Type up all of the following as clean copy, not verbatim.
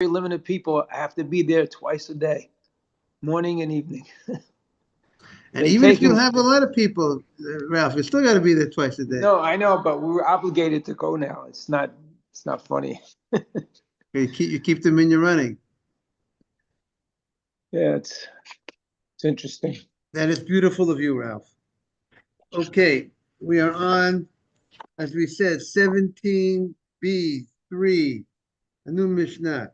very limited people have to be there twice a day, morning and evening. And They even if you taking have a lot of people, Ralph, you still got to be there twice a day. no, I know, but we were obligated to go now. It's not funny. You keep them in your running. Yeah, it's interesting. That is beautiful of you, Ralph. Okay, we are on, as we said, 17b3, a new Mishnah.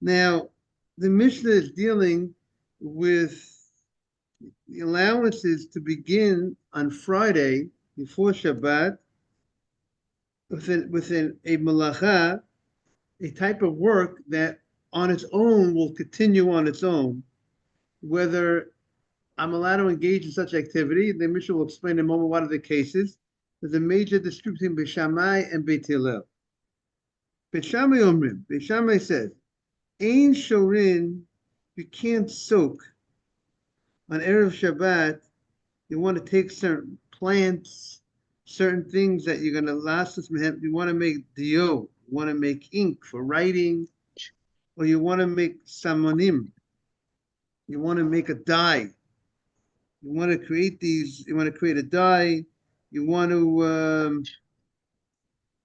Now, the Mishnah is dealing with the allowances to begin on Friday before Shabbat within a malacha, a type of work that on its own will continue on its own. Whether I'm allowed to engage in such activity, the Mishnah will explain in a moment what are the cases. There's a major dispute between Beit Shammai and Beit Hillel. Beit Shammai Omrim, Beit Shammai says, Ein Shorin, you can't soak on Erev Shabbat. You want to take certain plants, certain things that you're going to last us. You want to make dio, you want to make ink for writing, or you want to make samonim, you want to make a dye. You want to create these. You want to create a dye. You want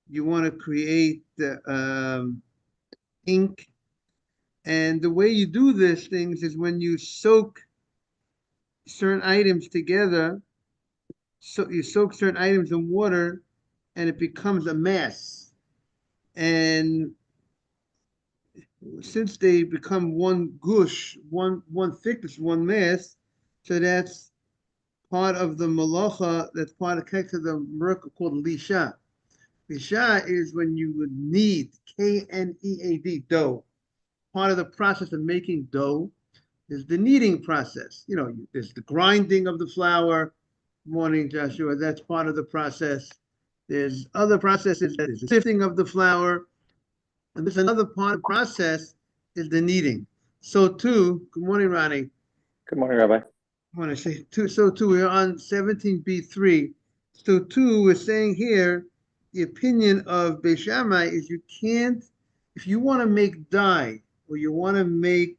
to create ink. And the way you do these things is when you soak certain items together. So you soak certain items in water, and it becomes a mass. And since they become one gush, one thickness, one mass, so that's part of the malacha. That's part of the miracle called lisha. Lisha is when you would knead, Knead, dough. Part of the process of making dough is the kneading process. There's the grinding of the flour. Morning, Joshua. That's part of the process. There's other processes. There's the sifting of the flour. And there's another part of the process is the kneading. So too, good morning, Ronnie. Good morning, Rabbi. I want to say too, so too, we're on 17b3. So too, we're saying here, the opinion of Beit Shammai is you can't, if you want to make dye or you want to make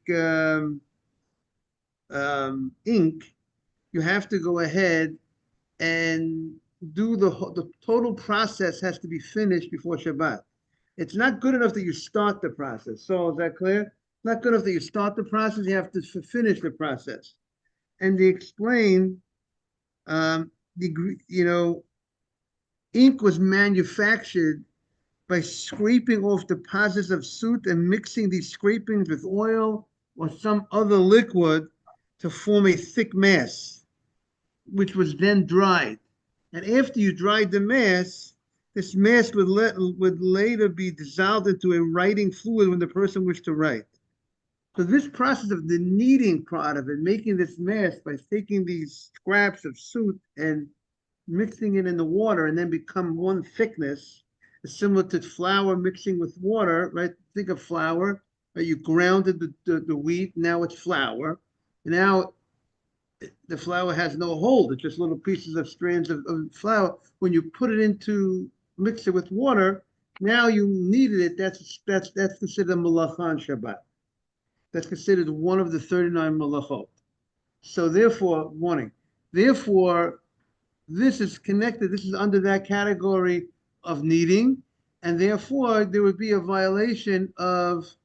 ink, you have to go ahead and do the total process has to be finished before Shabbat. It's not good enough that you start the process. So is that clear? Not good enough that you start the process. You have to finish the process. And they explain, the ink was manufactured by scraping off deposits of soot and mixing these scrapings with oil or some other liquid to form a thick mass, which was then dried. And after you dried the mass, this mass would later be dissolved into a writing fluid when the person wished to write. So this process of the kneading part of it, making this mass by taking these scraps of soot and mixing it in the water and then become one thickness, is similar to flour mixing with water, right? Think of flour, right? You grounded the wheat, now it's flour. Now the flour has no hold, it's just little pieces of strands of flour. When you put it into, mix it with water, now you kneaded it, that's considered a malacha on Shabbat. That's considered one of the 39 malachot. So therefore, warning. Therefore, this is connected. This is under that category of kneading, and therefore there would be a violation of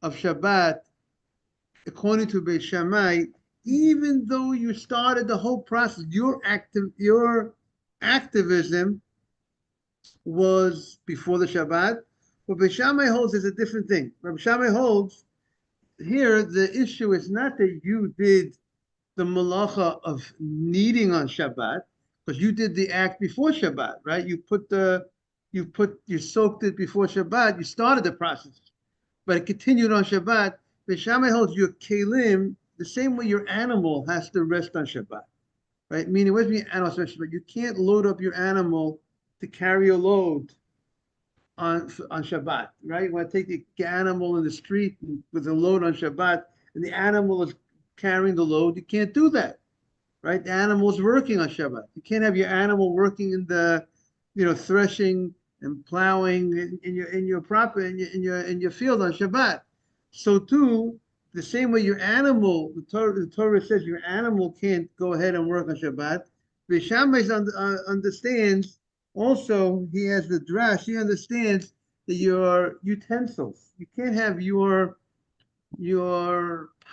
Shabbat, according to Beit Shammai, even though you started the whole process. Your activism was before the Shabbat. What Beit Shammai holds is a different thing. Rabbi Shammai holds here the issue is not that you did the malacha of kneading on Shabbat, because you did the act before Shabbat, right? You soaked it before Shabbat. You started the process, but it continued on Shabbat. Beit Shammai holds your kelim the same way your animal has to rest on Shabbat, right? Meaning, what does mean animal on Shabbat? You can't load up your animal to carry a load on Shabbat, right? You want to take the animal in the street with a load on Shabbat, and the animal is carrying the load. You can't do that, right? The animal is working on Shabbat. You can't have your animal working in the, threshing and plowing in your field on Shabbat. So too, the same way your animal, the Torah says your animal can't go ahead and work on Shabbat. Beishamai understands also, he has the drash, he understands that your utensils, you can't have your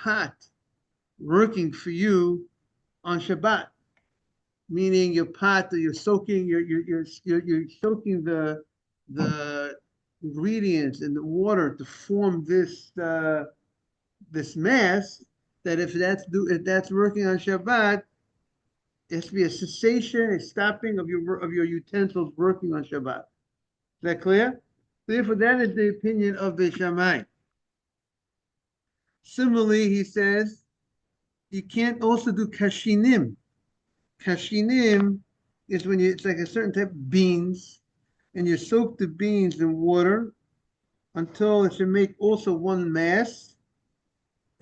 pot working for you on Shabbat, meaning your pot that you're soaking, you're soaking the ingredients in the water to form this mass. That if that's working on Shabbat, it has to be a cessation, a stopping of your utensils working on Shabbat. Is that clear? Therefore, that is the opinion of Beis Shammai. Similarly, he says you can't also do kashinim. Kashinim is when it's like a certain type of beans, and you soak the beans in water until it should make also one mass.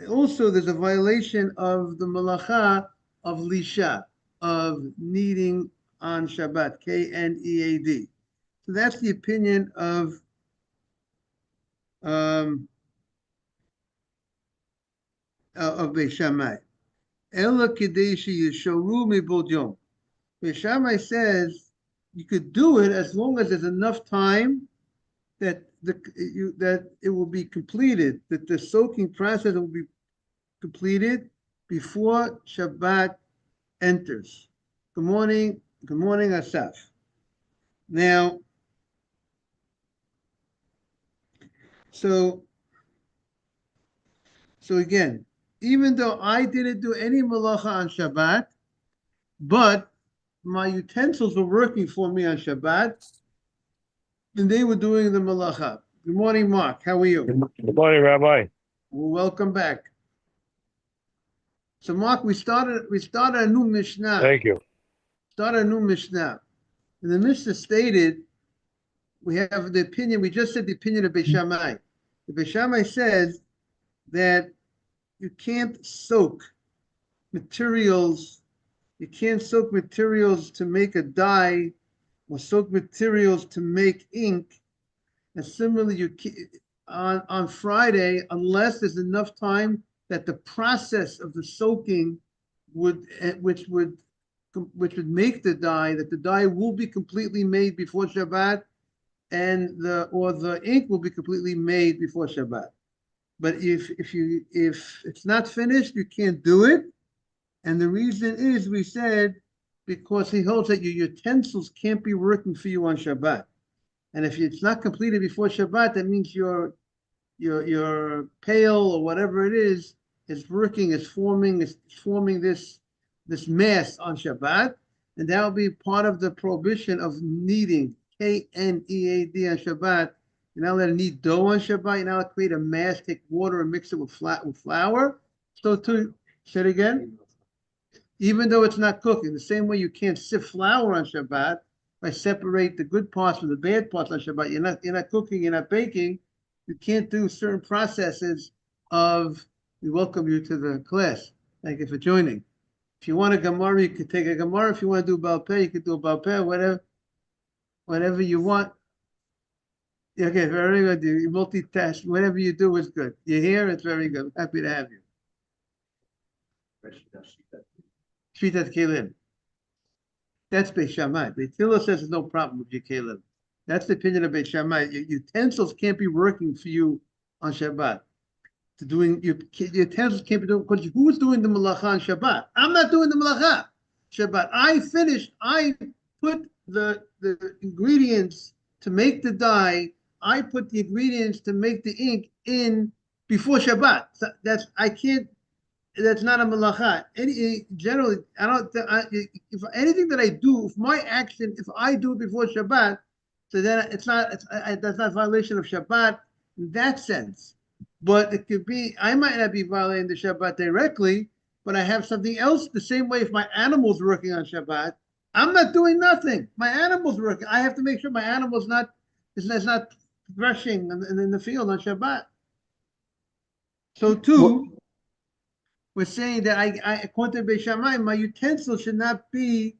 Also, there's a violation of the malacha of lisha, of kneading on Shabbat, Knead. So that's the opinion of Beis Shammai. Ela Kadeshi Yeshoru Mibod Yom. Beis Shammai says you could do it as long as there's enough time that that it will be completed, that the soaking process will be completed before Shabbat enters. Good morning, Asaf. Now, so again, even though I didn't do any malacha on Shabbat, but my utensils were working for me on Shabbat, and they were doing the malacha. Good morning, Mark. How are you? Good morning, Rabbi. Well, welcome back. So, Mark, we started a new Mishnah. Thank you. Started a new Mishnah. And the Mishnah stated, we have the opinion, we just said the opinion of Beis Shammai. The Beis Shammai says that you can't soak materials, to make a dye, or soak materials to make ink. And similarly, on Friday, unless there's enough time that the process of the soaking which would make the dye, that the dye will be completely made before Shabbat, and the ink will be completely made before Shabbat. But if it's not finished, you can't do it. And the reason is, we said, because he holds that your utensils can't be working for you on Shabbat. And if it's not completed before Shabbat, that means your pail or whatever it is working, is forming this mass on Shabbat, and that will be part of the prohibition of kneading, Knead on Shabbat. You're not allowed to knead dough on Shabbat. You're not allowed to create a mass, take water and mix it with flour. So say it again. Even though it's not cooking, the same way you can't sift flour on Shabbat, by separate the good parts from the bad parts on Shabbat. You're not cooking, you're not baking. You can't do certain processes of. We welcome you to the class. Thank you for joining. If you want a Gemara, you could take a Gemara. If you want to do Baal Peh, you could do a Baal Peh, whatever you want. Okay, very good. You multitask. Whatever you do is good. You're here, it's very good. Happy to have you. Shvitat Kelim. That's Beis Shammai. Beis Hillel says there's no problem with your kelim. That's the opinion of Beis Shammai. Your utensils can't be working for you on Shabbat. Your utensils can't be doing, because who's doing the malacha on Shabbat? I'm not doing the malacha Shabbat. I put the ingredients to make the dye. I put the ingredients to make the ink in before Shabbat. So that's not a malacha. Generally, if anything that I do, if I do it before Shabbat, so then that's not violation of Shabbat in that sense. But it could be, I might not be violating the Shabbat directly, but I have something else. The same way, if my animal's working on Shabbat, I'm not doing nothing. My animal's working. I have to make sure my animal's not threshing in the field on Shabbat. So too, we're saying that according to Beis Shammai, my utensils should not be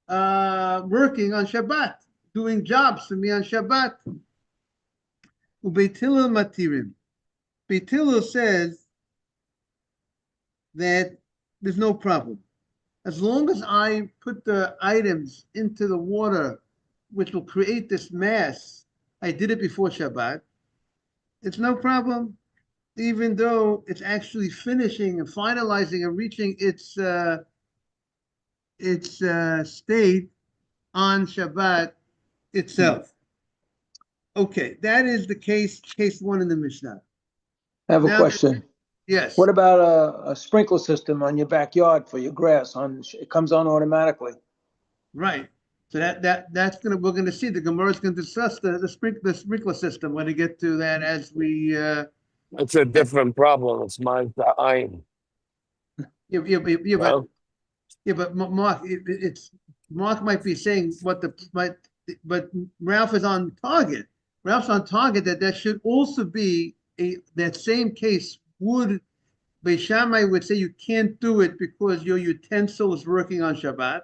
working on Shabbat, doing jobs for me on Shabbat. Ubeit Hillel matirim. Beit Hillel says that there's no problem. As long as I put the items into the water, which will create this mass, I did it before Shabbat, it's no problem, even though it's actually finishing and finalizing and reaching its state on Shabbat itself. Okay, that is the case one in the Mishnah. I have a Now, question. yes, What about a sprinkler system on your backyard for your grass? It comes on automatically. right. So that's gonna we're gonna see the Gemara is gonna discuss the sprinkler system when we get to that as we It's a different problem. It's mine to iron. yeah, Well, but Mark, it's Mark might be saying but Ralph is on target. Ralph's on target that should also be that same case would Beis Shammai would say you can't do it because your utensil is working on Shabbat.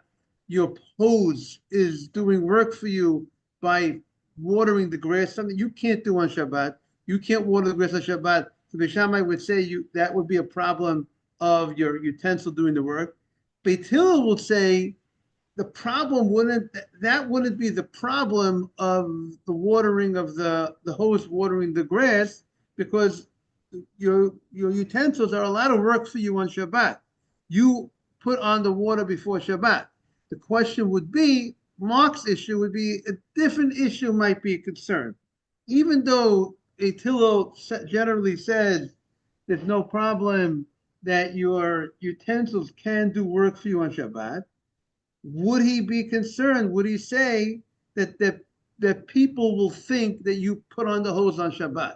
Your hose is doing work for you by watering the grass, something you can't do on Shabbat. You can't water the grass on Shabbat. So Beis Shammai would say that would be a problem of your utensil doing the work. Beit Hillel will say the problem wouldn't be the problem of the watering of the hose watering the grass because your utensils are a lot of work for you on Shabbat. You put on the water before Shabbat. The question would be, Mark's issue would be a different issue might be a concern. Even though Hillel generally says there's no problem that your utensils can do work for you on Shabbat, would he be concerned? Would he say that people will think that you put on the hose on Shabbat?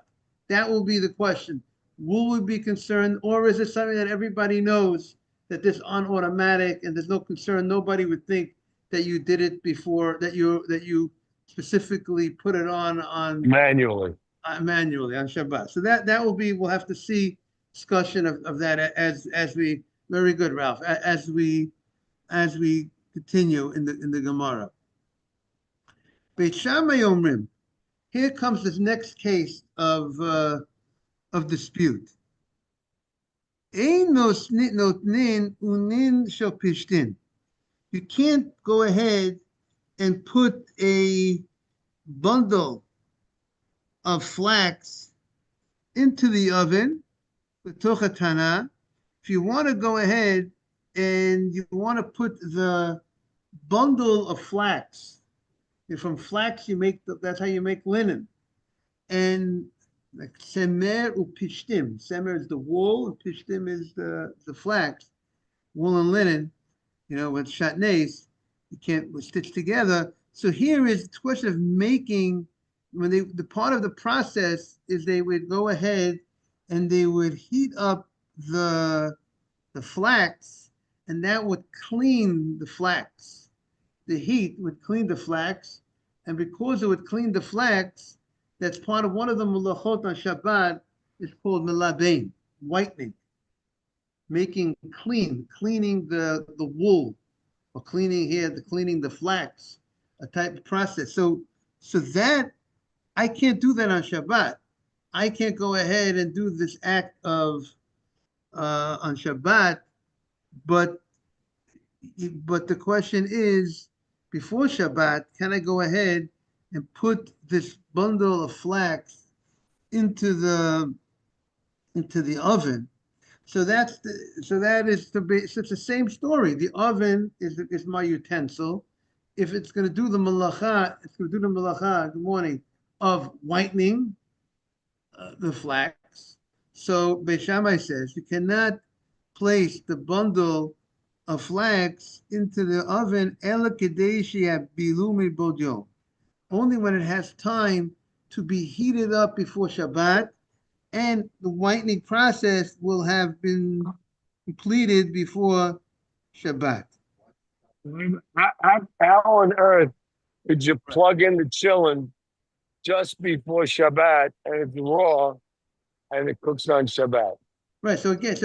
That will be the question. Will we be concerned, or is it something that everybody knows that this on automatic and there's no concern? Nobody would think that you did it before, that you specifically put it on manually. Manually on Shabbat. So that will be, we'll have to see discussion of that as we, very good, Ralph, as we continue in the Gemara. Beit Shammai Omrim. Here comes this next case of dispute. Ein notnin unin shel pishtin. You can't go ahead and put a bundle of flax into the oven, b'toch tana. If you want to go ahead and you want to put the bundle of flax, and from flax you make that's how you make linen, and like semer upishtim. Semer is the wool, and pishtim is the flax, wool and linen. With chatnez, you can't stitch together. So here is the question of making. When the part of the process is they would go ahead and they would heat up the flax, and that would clean the flax. The heat would clean the flax, and because it would clean the flax, that's part of one of the melachot on Shabbat is called melabein, whitening, cleaning the wool, or cleaning the flax, a type of process. So that I can't do that on Shabbat. I can't go ahead and do this act of on Shabbat, but the question is, before Shabbat, can I go ahead and put this bundle of flax into the oven? So it's the same story. The oven is my utensil. If it's going to do the malacha, good morning, of whitening the flax. So Beis Shammai says you cannot place the bundle of flax into the oven only when it has time to be heated up before Shabbat, and the whitening process will have been completed before Shabbat. How on earth could you plug in the chillin just before Shabbat and it's raw and it cooks on Shabbat? Right. So again,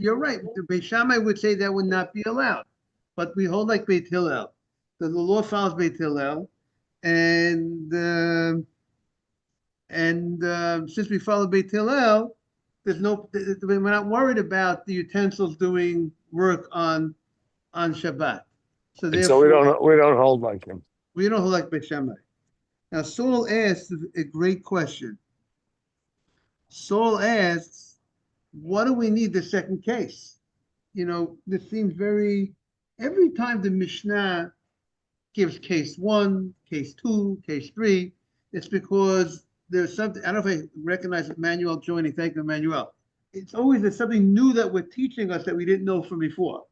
you're right. The Beis Shammai would say that would not be allowed, but we hold like Beit Hillel. So the law follows Beit Hillel, and since we follow Beit Hillel, we're not worried about the utensils doing work on Shabbat. So And so we therefore, don't hold like him. we don't hold like Beit Shammai. Now, Saul asks a great question. Saul asks, what do we need the second case? This seems every time the Mishnah gives case 1, case 2, case 3, it's because there's something. I don't know if I recognize Emmanuel joining. Thank you, Emmanuel. It's always there's something new that we're teaching us that we didn't know from before.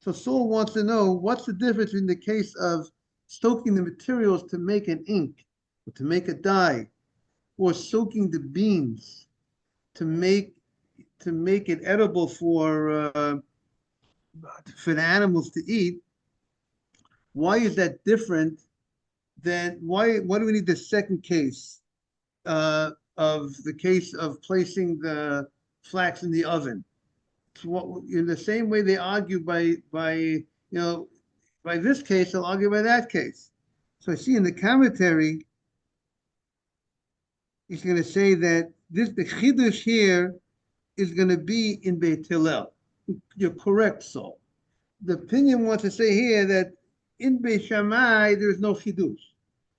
So Saul wants to know what's the difference in the case of soaking the materials to make an ink, or to make a dye, or soaking the beans to make it edible for the animals to eat. Why is that different than why do we need the second case of the case of placing the flax in the oven? In the same way they argue by this case, they'll argue by that case. So I see in the commentary, he's going to say that the chidush here is going to be in Beit Hillel. You're correct, Saul. The opinion wants to say here that in Beit Shammai there is no chidush.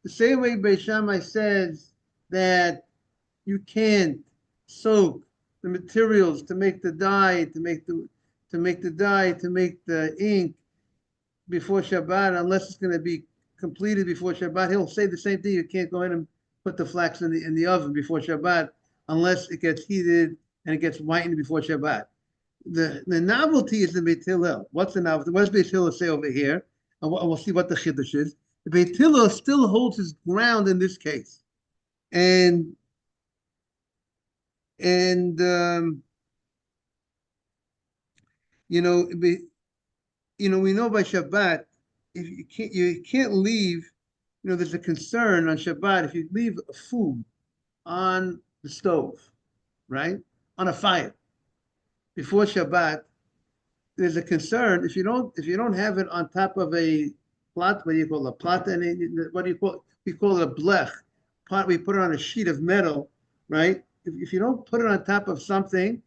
The same way Beit Shammai says that you can't soak the materials to make the dye, to make the ink before Shabbat, unless it's going to be completed before Shabbat. He'll say the same thing. You can't go in and put the flax in the oven before Shabbat unless it gets heated and it gets whitened before Shabbat. The novelty is the Beit Hillel. What's the novelty? What does Beit Hillel say over here? And we'll see what the chiddush is. The Beit Hillel still holds his ground in this case, and we know by Shabbat, if you can't leave. There's a concern on Shabbat if you leave food on the stove, right, on a fire before Shabbat. There's a concern if you don't have it on top of a plot. What do you call a plot? And what do you call? We call it a blech. Pot. We put it on a sheet of metal, right? If you don't put it on top of something,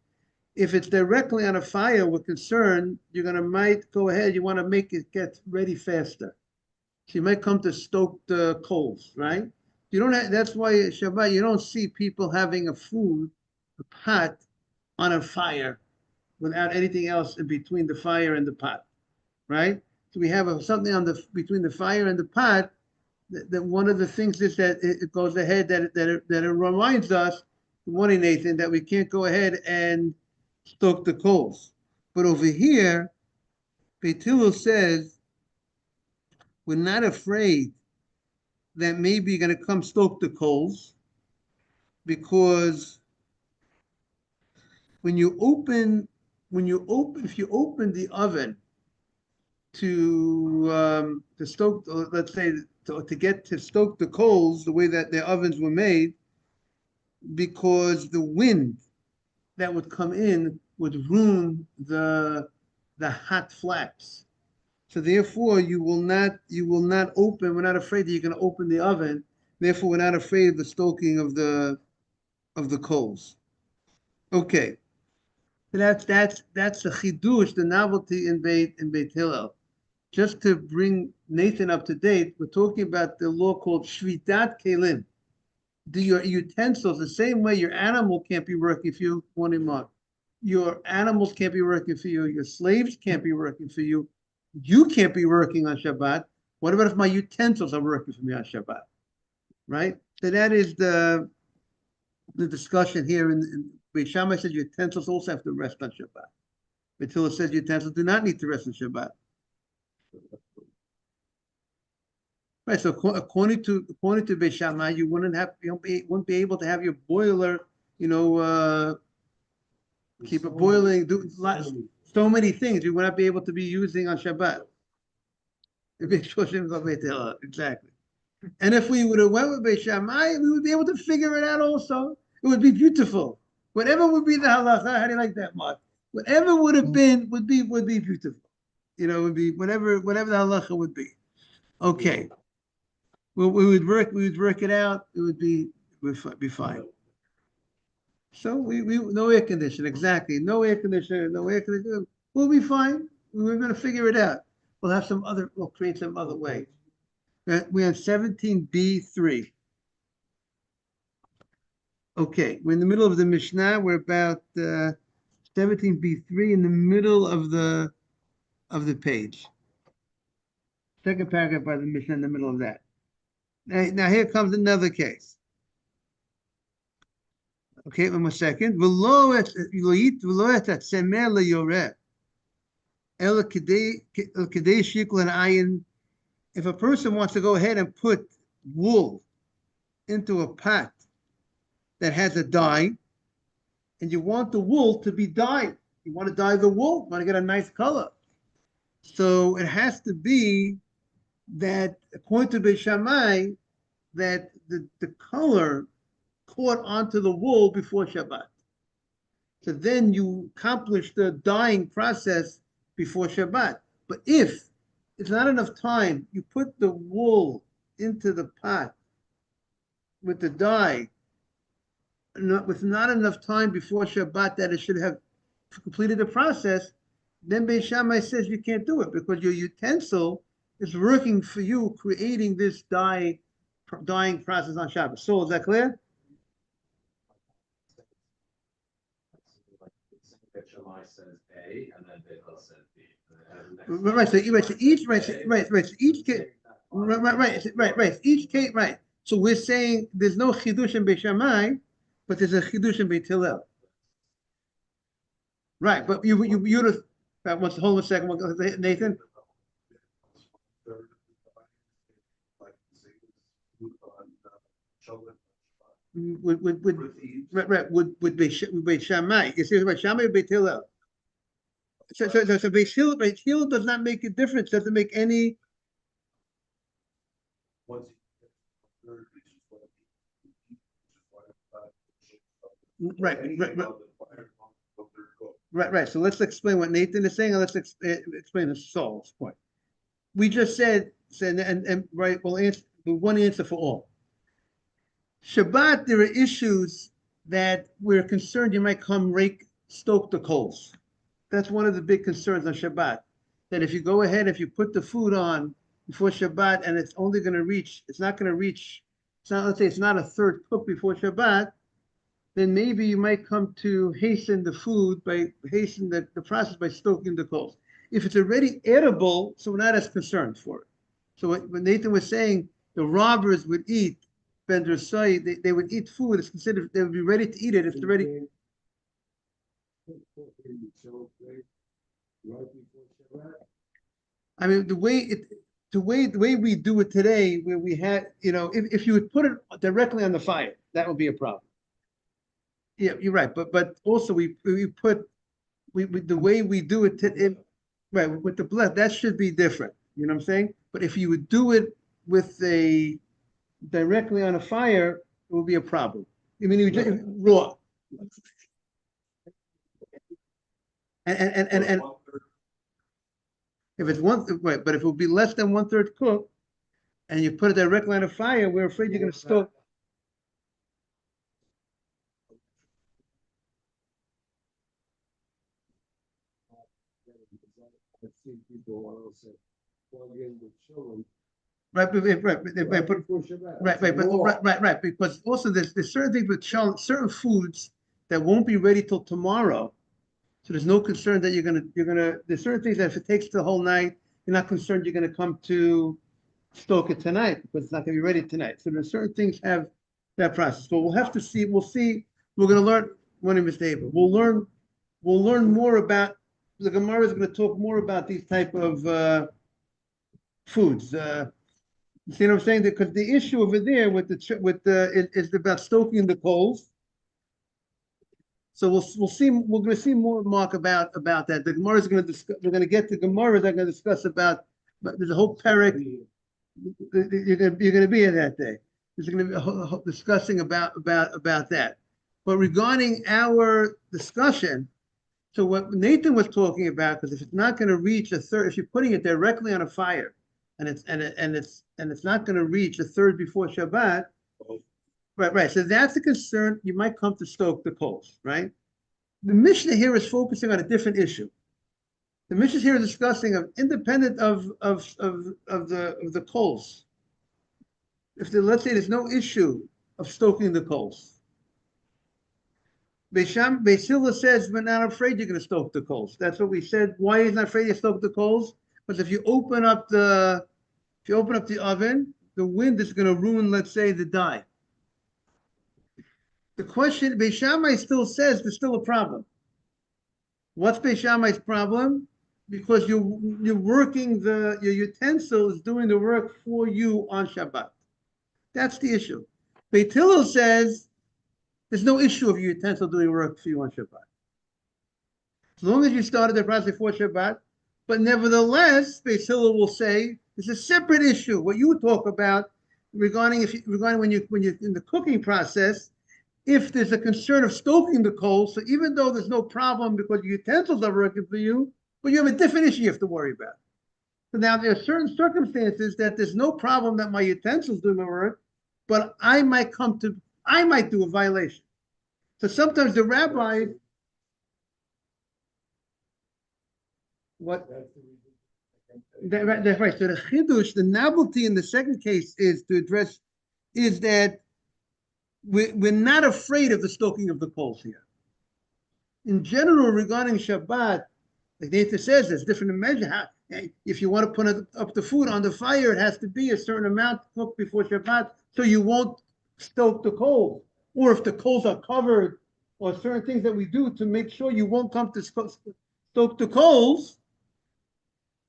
if it's directly on a fire, we're concerned might go ahead. You want to make it get ready faster. So you might come to stoke the coals, right? You don't have. That's why Shabbat you don't see people having a pot, on a fire, without anything else in between the fire and the pot, right? So we have something between the fire and the pot. That one of the things is that it goes ahead that it reminds us, good morning, Nathan, that we can't go ahead and stoke the coals. But over here, Beit Hillel says we're not afraid that maybe you're going to come stoke the coals, because if you open the oven to stoke, let's say to stoke the coals the way that the ovens were made, because the wind that would come in would ruin the hot flax. So therefore, you will not open. We're not afraid that you're going to open the oven. Therefore, we're not afraid of the stoking of the coals. Okay, so that's the chidush, the novelty in Beit Hillel. Just to bring Nathan up to date, we're talking about the law called Shvitat Kelim. Your utensils, the same way your animal can't be working for you, your animals can't be working for you, your slaves can't be working for you, you can't be working on Shabbat. What about if my utensils are working for me on Shabbat? Right? So that is the discussion here. In Beit Shammai says utensils also have to rest on Shabbat. Beit Hillel says utensils do not need to rest on Shabbat. Right. So according to Beit Shammai, you wouldn't be able to have your boiler, keep it boiling, do so many things you would not be able to be using on Shabbat. Exactly. And if we would have went with Beit Shammai, we would be able to figure it out also. It would be beautiful. Whatever would be the halacha, how do you like that, Mark? Whatever would have been would be beautiful. Would be whatever the halacha would be. Okay. We would work it out. It would be fine. So we no air conditioner, exactly. No air conditioner, no air conditioner. We'll be fine. We're gonna figure it out. We'll create some other way. We're on 17b3. Okay, we're in the middle of the Mishnah. We're about 17b3 in the middle of the page. Second paragraph by the Mishnah in the middle of that. Now here comes another case. Okay, one more second. If a person wants to go ahead and put wool into a pot that has a dye, and you want the wool to be dyed, you want to dye the wool, you want to get a nice color. So it has to be that, according to Beis Shammai, that the color caught onto the wool before Shabbat. So then you accomplish the dyeing process before Shabbat. But if it's not enough time, you put the wool into the pot with the dye, with not enough time before Shabbat that it should have completed the process, then Beis Shammai says you can't do it because your utensil is working for you, creating this dyeing process on Shabbat. So is that clear? Shammai says A, and then Bethel says B. Right. So each case, each case, right. So we're saying there's no chidush in Beis Shammai, but there's a chidush in Beit Hillel. Right, but you hold on a second, Nathan. Would Beit Shammai? You see, Beit Shammai or Beit Hillel? So Beit Hillel does not make a difference. Doesn't make any. Right. So let's explain what Nathan is saying, and let's explain the Saul's point. We just said, and right, we'll answer one answer for all. Shabbat, there are issues that we're concerned you might come stoke the coals. That's one of the big concerns on Shabbat. That if you go ahead, if you put the food on before Shabbat and it's only going to reach, let's say it's not a third cook before Shabbat, then maybe you might come to hasten the food hasten the process by stoking the coals. If it's already edible, so we're not as concerned for it. So what Nathan was saying, the robbers would eat Ben Drosai, they would eat food. It's considered they would be ready to eat it if it's ready. I mean, the way we do it today, where we had, if you would put it directly on the fire, that would be a problem. Yeah, you're right. But also we put the way we do it, right, with the blood, that should be different. You know what I'm saying? But if you would do it with directly on a fire, it will be a problem. I mean, you just raw. And if it's right, but if it will be less than 1/3 cooked, and you put it directly on a fire, we're afraid you're going to stoke. Right, because also there's certain things with certain foods that won't be ready till tomorrow. So there's no concern that there's certain things that if it takes the whole night, you're not concerned you're gonna come to stoke it tonight because it's not gonna be ready tonight. So there's certain things have that process. But we'll have to see, we're gonna learn when it is able. We'll learn more about the Gemara is gonna talk more about these type of foods. You see what I'm saying? Because the issue over there is about stoking the coals. So we're going to see more, Mark, about that. The Gemara is going to discuss. We're going to get to Gemara. They're going to discuss about. There's a whole parak. You're going to be here that day. There's going to be a whole discussing about that. But regarding our discussion, so what Nathan was talking about, because if it's not going to reach a third, if you're putting it directly on a fire, and it's not going to reach a third before Shabbat, Right. So that's a concern. You might come to stoke the coals, right? The Mishnah here is focusing on a different issue. The Mishnah here is discussing of independent of the coals. Let's say there's no issue of stoking the coals. Beis Hillel says we're not afraid you're going to stoke the coals. That's what we said. Why he's not afraid to stoke the coals? Because if you open up the oven, the wind is going to ruin, let's say, the dye. The question, Beis Shammai still says there's still a problem. What's Beis Shammai's problem? Because you're working your utensil is doing the work for you on Shabbat. That's the issue. Beis Hillel says there's no issue of your utensil doing work for you on Shabbat. As long as you started the process before Shabbat, but nevertheless, Beis Hillel will say it's a separate issue. What you talk about regarding when you're in the cooking process, if there's a concern of stoking the coals, so even though there's no problem because your utensils are working for you, but you have a different issue you have to worry about. So now there are certain circumstances that there's no problem that my utensils do my work, but I might do a violation. So sometimes the rabbi, that's right. So the chidush, the novelty in the second case is that we're not afraid of the stoking of the coals here. In general, regarding Shabbat, like Nathan says, there's different measure. If you want to put up the food on the fire, it has to be a certain amount cooked before Shabbat, so you won't stoke the coals. Or if the coals are covered, or certain things that we do to make sure you won't come to stoke the coals.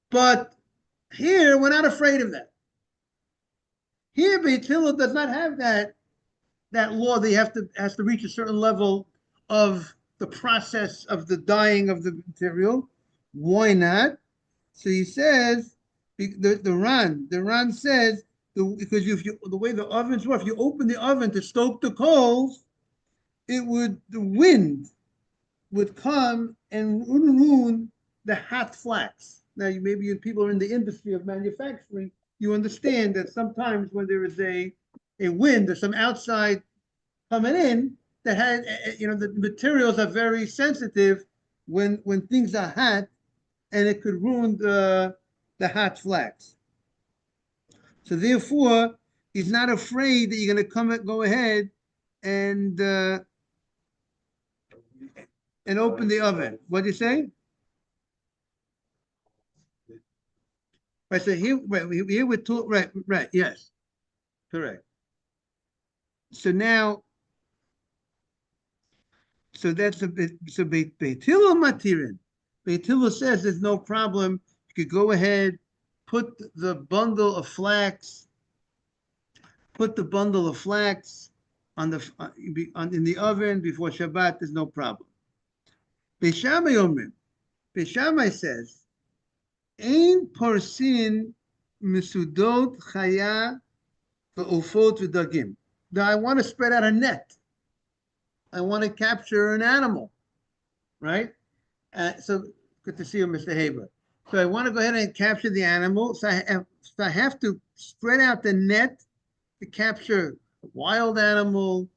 But here, we're not afraid of that. Here, Beis Hillel does not have that law that has to reach a certain level of the process of the dyeing of the material. Why not? So he says, the Ran says, because the way the ovens work, if you open the oven to stoke the coals, the wind would come and ruin the hot flax. Now, maybe people are in the industry of manufacturing, you understand that sometimes when there is a wind or some outside coming in, that had, the materials are very sensitive when things are hot, and it could ruin the hot flax. So therefore, he's not afraid that you're going to go ahead and open the oven. What do you say? Right. So here we're talking. Right. Yes. Correct. So now. So that's a bit. So Beis Hillel matirin. Beis Hillel says there's no problem. You could go ahead, put the bundle of flax on in the oven before Shabbat. There's no problem. Beis Shammai says, "Ein parsin misudot chaya ve'ofot v'dagim." Now I want to spread out a net. I want to capture an animal, right? So good to see you, Mr. Haber. So I want to go ahead and capture the animal. So I have to spread out the net to capture a wild animal.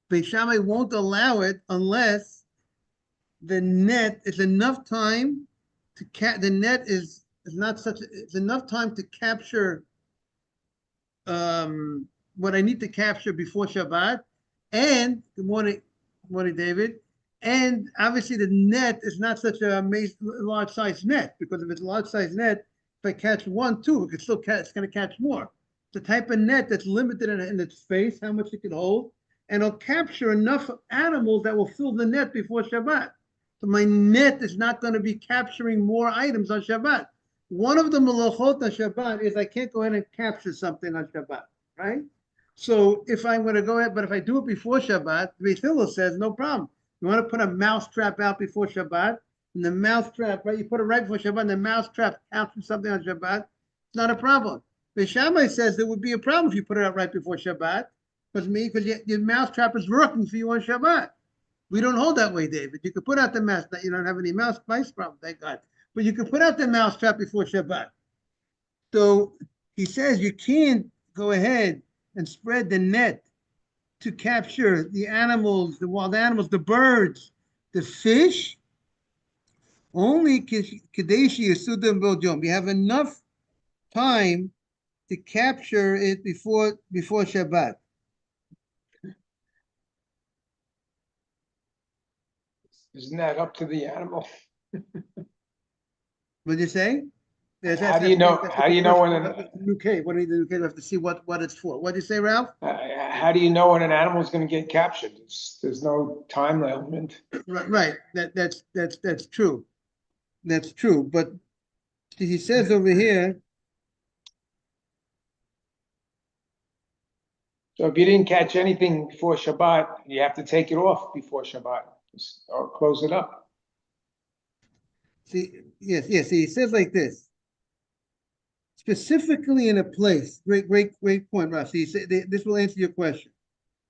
Beis Shammai won't allow it unless the net is enough time to the net is not such. It's enough time to capture what I need to capture before Shabbat. And good morning, David. And obviously the net is not such a large size net, because if it's a large size net, if I catch 1, 2, it's going to catch more. It's a type of net that's limited in its space, how much it can hold, and it'll capture enough animals that will fill the net before Shabbat. So my net is not going to be capturing more items on Shabbat. One of the malachot on Shabbat is I can't go ahead and capture something on Shabbat, right? So if I'm going to go ahead, but if I do it before Shabbat, Beis Hillel says no problem. You want to put a mouse trap out before Shabbat, and the mouse trap, right? You put it right before Shabbat, and the mouse trap captures something on Shabbat. It's not a problem. Beis Shammai says there would be a problem if you put it out right before Shabbat, because your mouse trap is working for you on Shabbat. We don't hold that way, David. You could put out the mouse. You don't have any mice problem, thank God. But you could put out the mouse trap before Shabbat. So he says you can't go ahead and spread the net to capture the animals, the wild animals, the birds, the fish, only Kadeshi Yasudim Bodyom. You have enough time to capture it before Shabbat. Isn't that up to the animal? What'd you say? How do you know when New cave? What do you have to see what it's for? What'd you say, Ralph? how do you know when an animal is going to get captured? There's no time element. Right. That's true. That's true. But he says over here. So if you didn't catch anything before Shabbat, you have to take it off before Shabbat or close it up. See, yes. See, he says like this. Specifically in a place, great point, Ross. He said this will answer your question.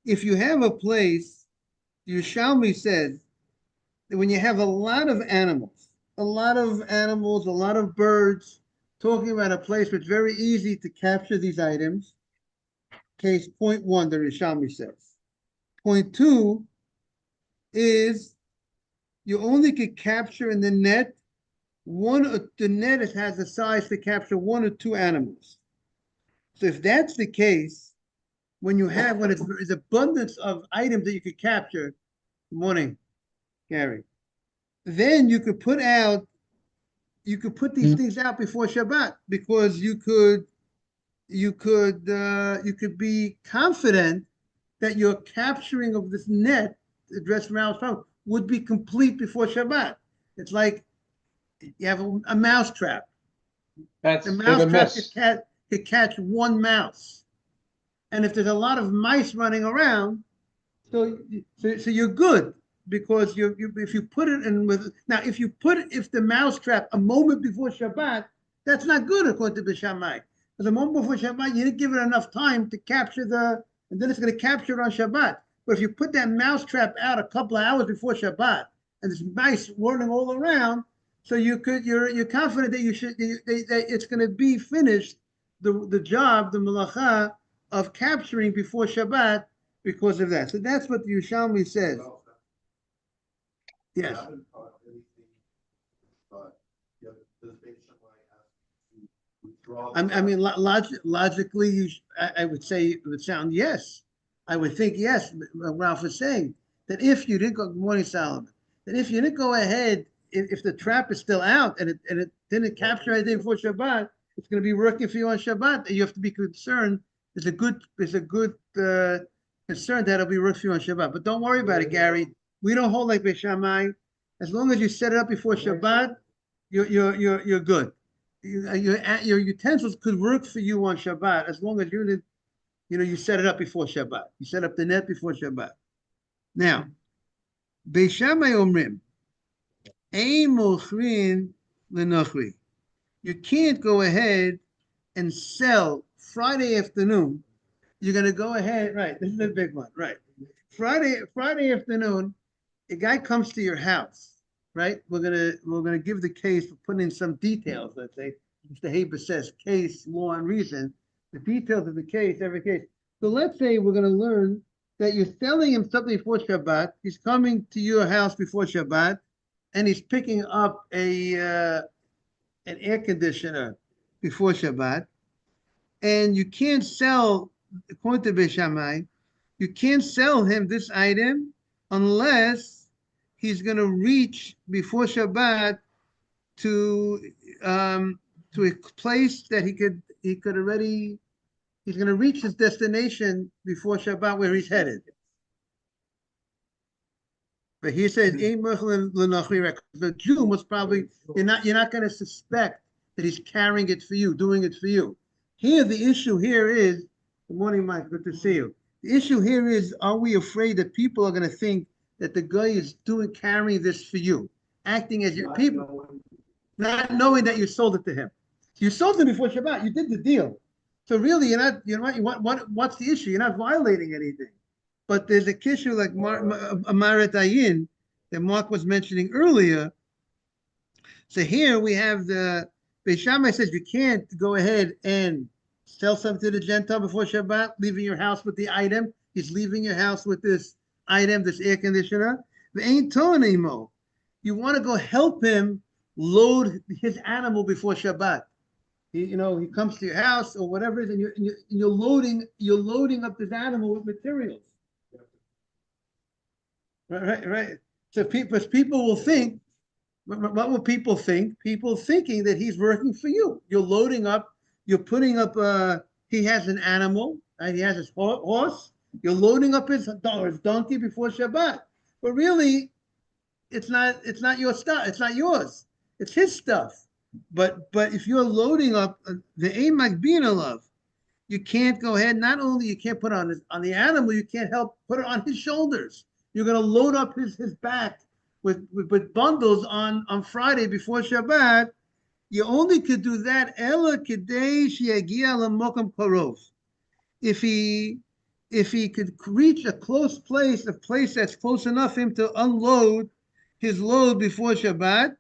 If you have a place, Yerushalmi says that when you have a lot of animals, a lot of birds, talking about a place where it's very easy to capture these items. Case point one, the Yerushalmi says. Point two is you only could capture in the net the net has a size to capture 1 or 2 animals. So if that's the case, when it's abundance of items that you could capture, good morning, Gary, then you could put these things out before Shabbat, because you could be confident that your capturing of this net, addressed Ralph's problem, would be complete before Shabbat. It's like you have a mouse trap. That's the hit mouse or trap miss. could catch 1 mouse, and if there's a lot of mice running around, so you're good, because if you put it in with if the mouse trap a moment before Shabbat, that's not good according to Bishamai. Because a moment before Shabbat, you didn't give it enough time to capture and then it's going to capture it on Shabbat. But if you put that mouse trap out a couple of hours before Shabbat, and there's mice running all around, so you're confident that that it's going to be finished, the job, the malacha of capturing before Shabbat because of that. So that's what the Yerushalmi says. Yes. I mean, logically, I would say it would sound yes. I would think yes. Ralph is saying that if you didn't go, good morning, Solomon, that if you didn't go ahead, if the trap is still out and it didn't capture anything before Shabbat, it's going to be working for you on Shabbat. You have to be concerned. There's a good concern that it'll be working for you on Shabbat. But don't worry about it, Gary. We don't hold like Beis Shammai. As long as you set it up before Shabbat, you're good. Your utensils could work for you on Shabbat as long as you set it up before Shabbat. You set up the net before Shabbat. Now, Beis Shammai omrim, ein mochrin l'nochri. You can't go ahead and sell Friday afternoon. You're going to go ahead, right? This is a big one, right? Friday afternoon, a guy comes to your house, right? We're gonna give the case for putting in some details. Let's say Mr. Haber says case, law, and reason. The details of the case, every case. So let's say we're gonna learn that you're selling him something before Shabbat. He's coming to your house before Shabbat, and he's picking up an air conditioner before Shabbat. And you can't sell, according to Beis Shammai, you can't sell him this item unless he's going to reach before Shabbat to a place that he's going to reach his destination before Shabbat where he's headed. But he says, the Jew must probably, you're not going to suspect that he's carrying it for you, doing it for you. Here, the issue here is, good morning, Mike, good to see you. The issue here is, are we afraid that people are going to think that the guy is carrying this for you, acting as your people, not knowing that you sold it to him? You sold it before Shabbat, you did the deal. So really, what's the issue? You're not violating anything. But there's a issue like Amaret Ayin that Mark was mentioning earlier. So here we have the Beis Shammai says you can't go ahead and sell something to the Gentile before Shabbat, leaving your house with the item. He's leaving your house with this item, this air conditioner. The ain't telling anymore. You want to go help him load his animal before Shabbat. He comes to your house or whatever it is, and you're loading up this animal with materials. Right. So people will think, what will people think? People thinking that he's working for you. You're loading up, you're putting up, he has an animal, right? He has his horse. You're loading up his donkey before Shabbat. But really, it's not your stuff. It's not yours. It's his stuff. But if you're loading up the aim being love, you can't go ahead. Not only you can't put on the animal, you can't help put it on his shoulders. You're going to load up his back with bundles on Friday before Shabbat. You only could do that ela kedei sheyagia lamokam karov. If he could reach a close place, a place that's close enough for him to unload his load before Shabbat.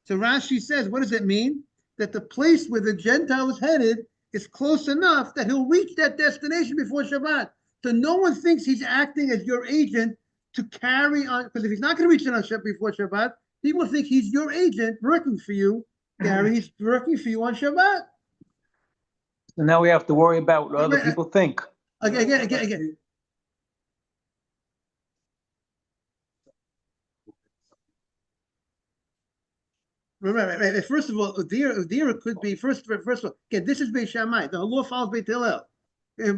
So Rashi says, what does it mean? That the place where the Gentile is headed is close enough that he'll reach that destination before Shabbat. So no one thinks he's acting as your agent to carry on, because if he's not going to reach it on Shabbat before Shabbat, people think he's your agent working for you, Gary. He's working for you on Shabbat. So now we have to worry about what other Right. people think. Again. Right. First of all, Udira could be first of all. Again, this is Beit Shammai. The law follows Beit Hillel.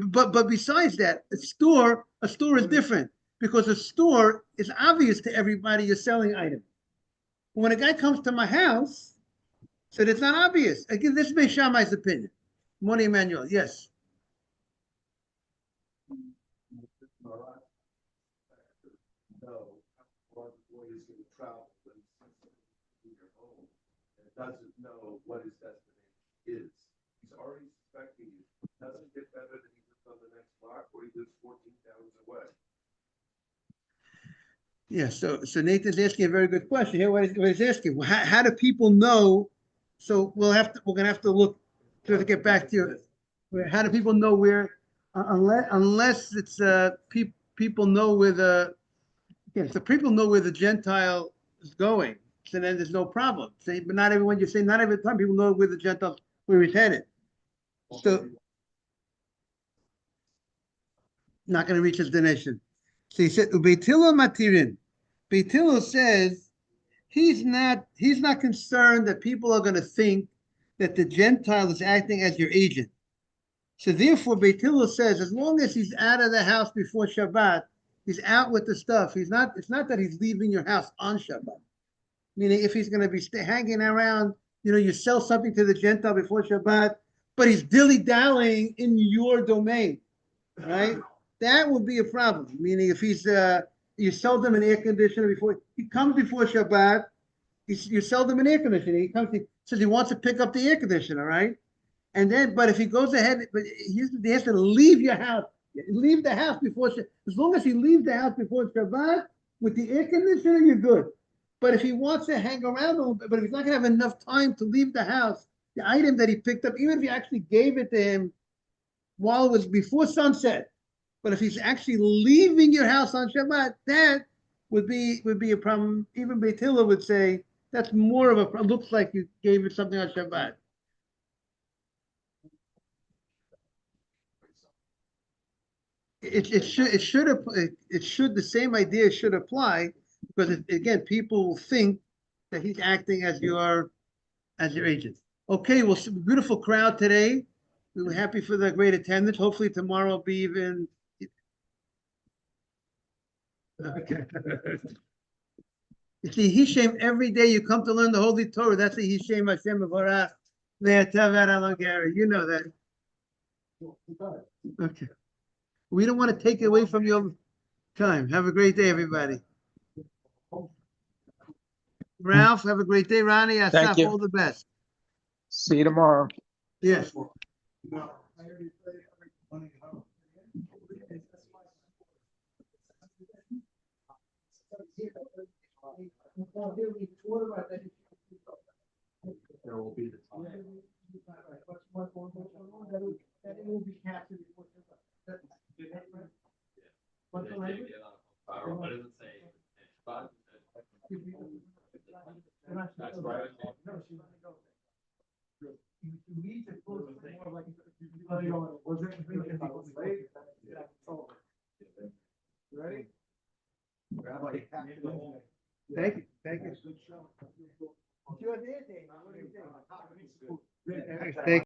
But besides that, a store is different because a store is obvious to everybody you're selling items. When a guy comes to my house, so it's not obvious. Again, this is Beit Shammai's opinion. Morning, Emmanuel. Yes. Doesn't know what his destination is. He's already suspecting you. Doesn't get better than he lives on the next block or he lives 14 towns away. Yeah, so Nathan's asking a very good question. Here, what he's asking, how do people know? So we're gonna have to look to get back to you. How do people know where, unless it's people know where so people know where the Gentile is going. So then there's no problem. But not everyone, you say not every time people know where the Gentile, where he's headed. So not going to reach his destination. So he said, Beitilo Matirin. Beitilo says he's not concerned that people are going to think that the Gentile is acting as your agent. So therefore, Beitilo says, as long as he's out of the house before Shabbat, he's out with the stuff. It's not that he's leaving your house on Shabbat. Meaning, if he's going to be hanging around, you sell something to the Gentile before Shabbat, but he's dilly-dallying in your domain, right? That would be a problem. Meaning, if you sell them an air conditioner before, he comes before Shabbat, you sell them an air conditioner. He says he wants to pick up the air conditioner, right? And then, but if he goes ahead, but he has to leave your house, leave the house before Shabbat. As long as he leaves the house before Shabbat, with the air conditioner, you're good. But if he wants to hang around a little bit, but if he's not going to have enough time to leave the house, the item that he picked up, even if you actually gave it to him while it was before sunset, but if he's actually leaving your house on Shabbat, that would be a problem. Even Beit Hillel would say that's more of a problem. Looks like you gave it something on Shabbat. The same idea should apply. Because again, people will think that he's acting as your agent. Okay, well, beautiful crowd today. We were happy for the great attendance. Hopefully tomorrow will be even. Okay. You see, Hishem, every day you come to learn the Holy Torah. That's the Hishem Hashem Avarach. Gary, you know that. Okay. We don't want to take away from your time. Have a great day, everybody. Ralph, have a great day. Ronnie, Thank you. all the best. See you tomorrow. Yes. There will be the time. That it will be captured before Shabbat. What's the language? What does it say? Shabbat? That's right. No, she's gonna go there. You need to close it more like. Was it? Ready? Thank you, thank you. Thank